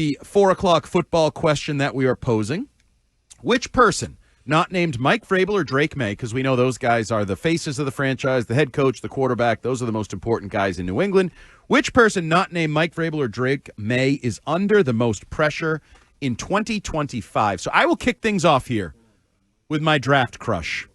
the 4 o'clock football question that we are posing. Which person, not named Mike Vrabel or Drake Maye, because we know those guys are the faces of the franchise, the head coach, the quarterback, those are the most important guys in New England. Which person, not named Mike Vrabel or Drake Maye, is under the most pressure in 2025? So I will kick things off here with my draft crush,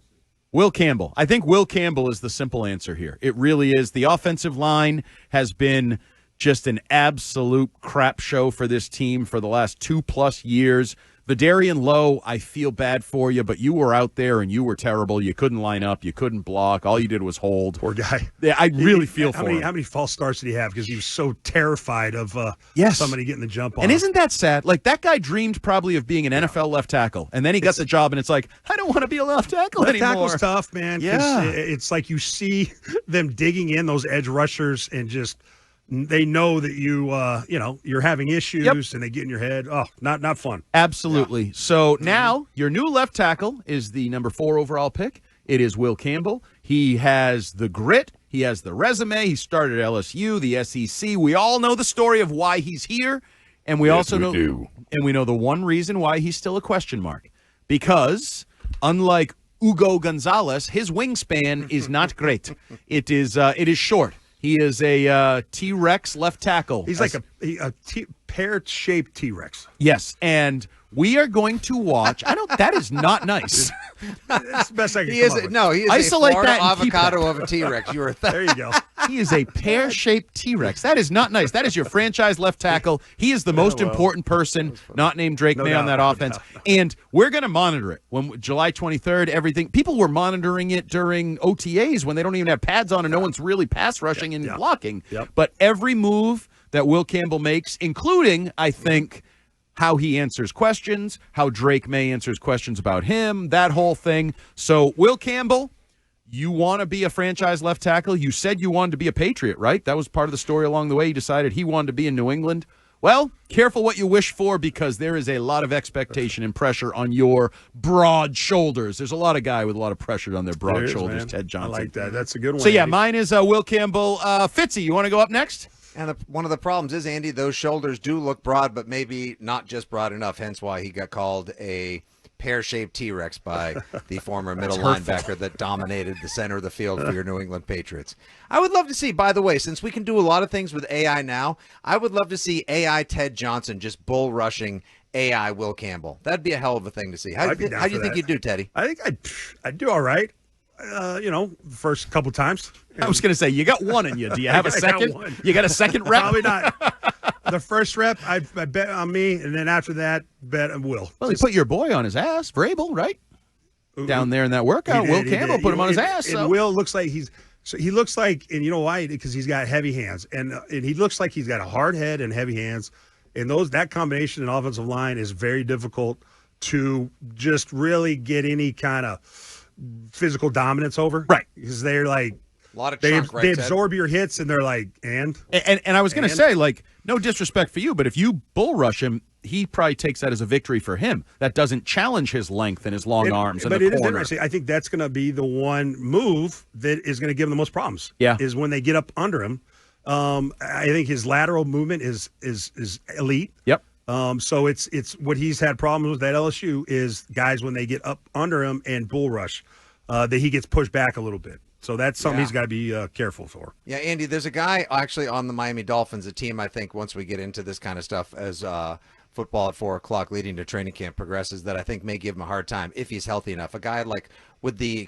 Will Campbell. I think Will Campbell is the simple answer here. It really is. The offensive line has been just an absolute crap show for this team for the last 2+ years. Vidarian Lowe, I feel bad for you, but you were out there and you were terrible. You couldn't line up. You couldn't block. All you did was hold. Poor guy. Yeah, I really feel for him. How many false starts did he have? Because he was so terrified of somebody getting the jump on him. And isn't that sad? Like, that guy dreamed probably of being an NFL left tackle, and then he got the job, and it's like, I don't want to be a left tackle anymore. Left tackle's tough, man. Yeah. It's like you see them digging in, those edge rushers, and just – they know that you're having issues, and they get in your head. Oh, not fun. Absolutely. Yeah. So now your new left tackle is the number 4 overall pick. It is Will Campbell. He has the grit. He has the resume. He started at LSU, the SEC. We all know the story of why he's here, and we also know the one reason why he's still a question mark. Because unlike Hugo Gonzalez, his wingspan is not great. It is short. He is a T-Rex left tackle. He's like a pear-shaped T-Rex. Yes, and we are going to watch. That is not nice. That's the best I can come up with. No, he is Isolate a Florida that avocado of a T-Rex. There you go. He is a pear-shaped T-Rex. That is not nice. That is your franchise left tackle. He is the most important person, not named Drake Maye on that offense. And we're going to monitor it. When July 23rd, everything. People were monitoring it during OTAs when they don't even have pads on and no one's really pass rushing and blocking. Yep. But every move that Will Campbell makes, including, I think, how he answers questions, how Drake Maye answers questions about him, that whole thing. So, Will Campbell, you want to be a franchise left tackle? You said you wanted to be a Patriot, right? That was part of the story along the way. You decided he wanted to be in New England. Well, careful what you wish for, because there is a lot of expectation and pressure on your broad shoulders. There's a lot of guy with a lot of pressure on their broad shoulders, man. Ted Johnson. I like that. That's a good one. So, yeah, mine is Will Campbell. Fitzy, you want to go up next? And one of the problems is, Andy, those shoulders do look broad, but maybe not just broad enough, hence why he got called a pear-shaped T-Rex by the former middle linebacker that dominated the center of the field for your New England Patriots. I would love to see, by the way, since we can do a lot of things with AI now, I would love to see AI Ted Johnson just bull rushing AI Will Campbell. That'd be a hell of a thing to see. How do you think you'd do, Teddy? I think I'd do all right. First couple times. I was going to say, you got one in you. Do you have a second? You got a second rep? Probably not. The first rep, I bet on me, and then after that, bet on Will. Well, he put your boy on his ass, Vrabel, right? Down there in that workout, Will Campbell put him on his ass. And Will looks like he looks like, and you know why? Because he's got heavy hands, and he looks like he's got a hard head and heavy hands, and that combination in offensive line is very difficult to just really get any kind of physical dominance over, right? Because they're like a lot of they Ted? absorb your hits, and they're like and I was going to say, like, no disrespect for you, but if you bull rush him, he probably takes that as a victory for him. That doesn't challenge his length and his long arms. But it is interesting. I think that's going to be the one move that is going to give him the most problems. Yeah, is when they get up under him. I think his lateral movement is elite. Yep. So it's what he's had problems with at LSU is guys when they get up under him and bull rush, that he gets pushed back a little bit. So that's something he's got to be careful for. Yeah, Andy, there's a guy actually on the Miami Dolphins, a team I think once we get into this kind of stuff as football at 4 o'clock leading to training camp progresses, that I think may give him a hard time if he's healthy enough. A guy like with the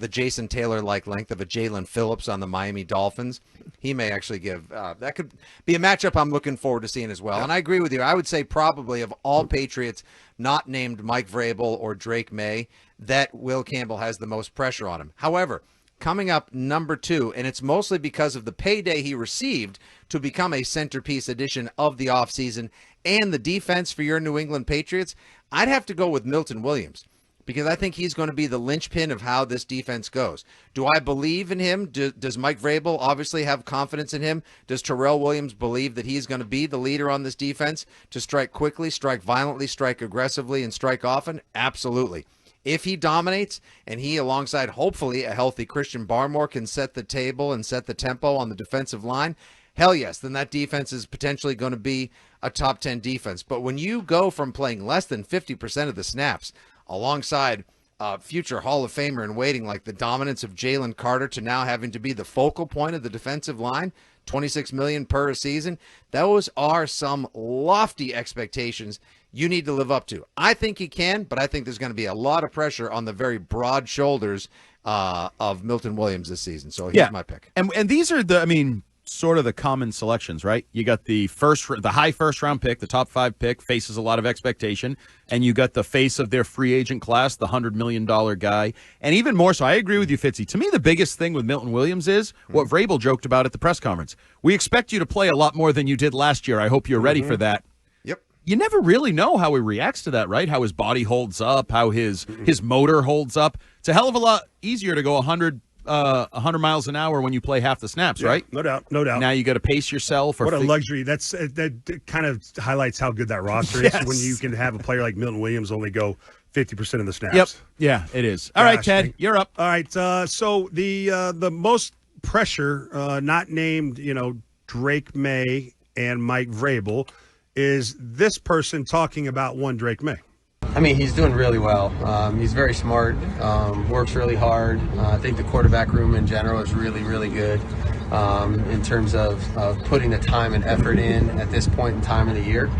Jason Taylor-like length of a Jalen Phillips on the Miami Dolphins, he may actually give that could be a matchup I'm looking forward to seeing as well. Yeah. And I agree with you. I would say probably of all Patriots not named Mike Vrabel or Drake Maye, that Will Campbell has the most pressure on him. However, coming up number 2, and it's mostly because of the payday he received to become a centerpiece addition of the offseason and the defense for your New England Patriots, I'd have to go with Milton Williams, because I think he's going to be the linchpin of how this defense goes. Do I believe in him? Does Mike Vrabel obviously have confidence in him? Does Terrell Williams believe that he's going to be the leader on this defense to strike quickly, strike violently, strike aggressively, and strike often? Absolutely. If he dominates and he, alongside hopefully a healthy Christian Barmore, can set the table and set the tempo on the defensive line, hell yes, then that defense is potentially going to be a top 10 defense. But when you go from playing less than 50% of the snaps alongside future Hall of Famer in waiting like the dominance of Jalen Carter to now having to be the focal point of the defensive line, $26 million per season, those are some lofty expectations you need to live up to. I think he can, but I think there's going to be a lot of pressure on the very broad shoulders of Milton Williams this season. So here's my pick. And these are sort of the common selections, right? You got the high first round pick, the top 5 pick, faces a lot of expectation, and you got the face of their free agent class, the $100 million guy, and even more so. I agree with you, Fitzy. To me, the biggest thing with Milton Williams is what Vrabel joked about at the press conference. We expect you to play a lot more than you did last year. I hope you're ready for that. Yep. You never really know how he reacts to that, right? How his body holds up, how his motor holds up. It's a hell of a lot easier to go 100 miles an hour when you play half the snaps, right? No doubt. Now you got to pace yourself. What a luxury. That kind of highlights how good that roster is when you can have a player like Milton Williams only go 50% of the snaps. Yep. Yeah, it is. All right, Ted, you're up. All right. So the most pressure, not named, Drake Maye and Mike Vrabel, is this person talking about one Drake Maye. I mean, he's doing really well. He's very smart, works really hard. I think the quarterback room in general is really, really good in terms of putting the time and effort in at this point in time of the year.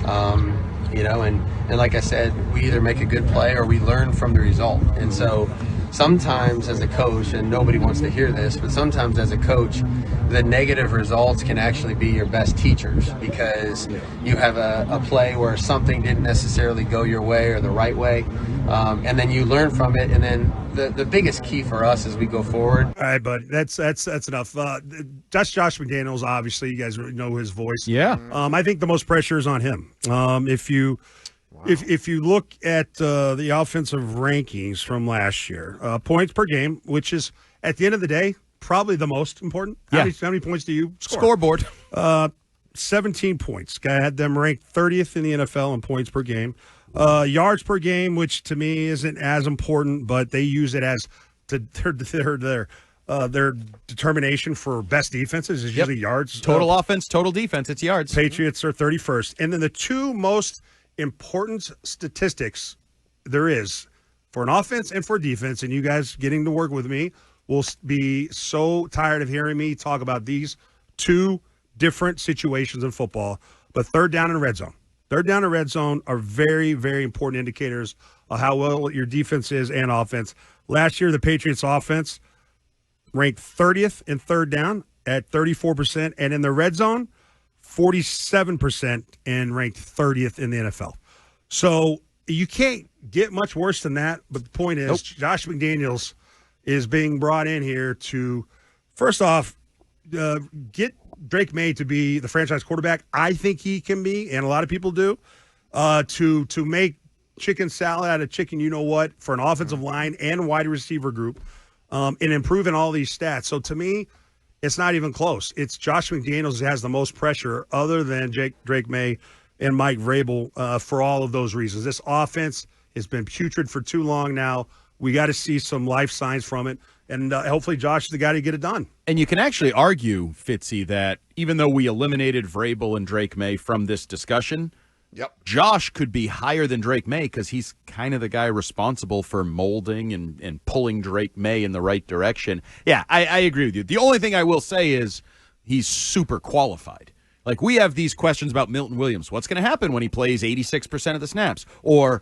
And like I said, we either make a good play or we learn from the result. And so sometimes as a coach, and nobody wants to hear this, but sometimes as a coach, the negative results can actually be your best teachers because you have a play where something didn't necessarily go your way or the right way, and then you learn from it. And then the biggest key for us as we go forward. All right, bud, that's enough. That's Josh McDaniels. Obviously, you guys know his voice. Yeah. I think the most pressure is on him. If you look at the offensive rankings from last year, points per game, which is at the end of the day probably the most important. Yeah. How many points do you score? Scoreboard. 17 points. Guy had them ranked 30th in the NFL in points per game. Yards per game, which to me isn't as important, but they use it as their determination for best defenses is usually yards. Total offense, total defense. It's yards. Patriots are 31st. And then the two most important statistics there is for an offense and for defense, and you guys getting to work with me will be so tired of hearing me talk about these two different situations in football, but third down and red zone. Third down and red zone are very, very important indicators of how well your defense is and offense. Last year, the Patriots offense ranked 30th in third down at 34%, and in the red zone, 47% and ranked 30th in the NFL. So you can't get much worse than that, but the point is Josh McDaniels is being brought in here to, first off, get Drake Maye to be the franchise quarterback. I think he can be, and a lot of people do, to make chicken salad out of chicken you-know-what for an offensive line and wide receiver group and improving all these stats. So to me, it's not even close. It's Josh McDaniels who has the most pressure other than Drake Maye and Mike Vrabel for all of those reasons. This offense has been putrid for too long now. We got to see some life signs from it, and hopefully Josh is the guy to get it done. And you can actually argue, Fitzy, that even though we eliminated Vrabel and Drake Maye from this discussion, Josh could be higher than Drake Maye because he's kind of the guy responsible for molding and pulling Drake Maye in the right direction. Yeah, I agree with you. The only thing I will say is he's super qualified. Like, we have these questions about Milton Williams. What's going to happen when he plays 86% of the snaps? Or,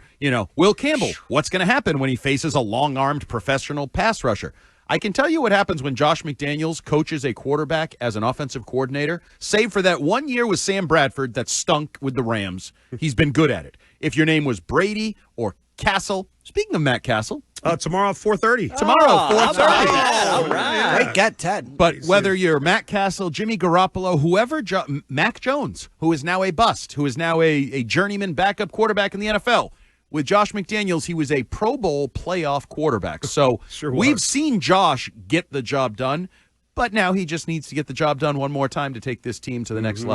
Will Campbell, what's going to happen when he faces a long-armed professional pass rusher? I can tell you what happens when Josh McDaniels coaches a quarterback as an offensive coordinator, save for that 1 year with Sam Bradford that stunk with the Rams. He's been good at it. If your name was Brady or Castle, speaking of Matt Castle. Tomorrow, 4:30. Tomorrow, 4:30. All right. Great get, Ted. But whether you're Matt Castle, Jimmy Garoppolo, whoever, Mac Jones, who is now a bust, who is now a journeyman backup quarterback in the NFL, with Josh McDaniels, he was a Pro Bowl playoff quarterback. So we've seen Josh get the job done, but now he just needs to get the job done one more time to take this team to the next level.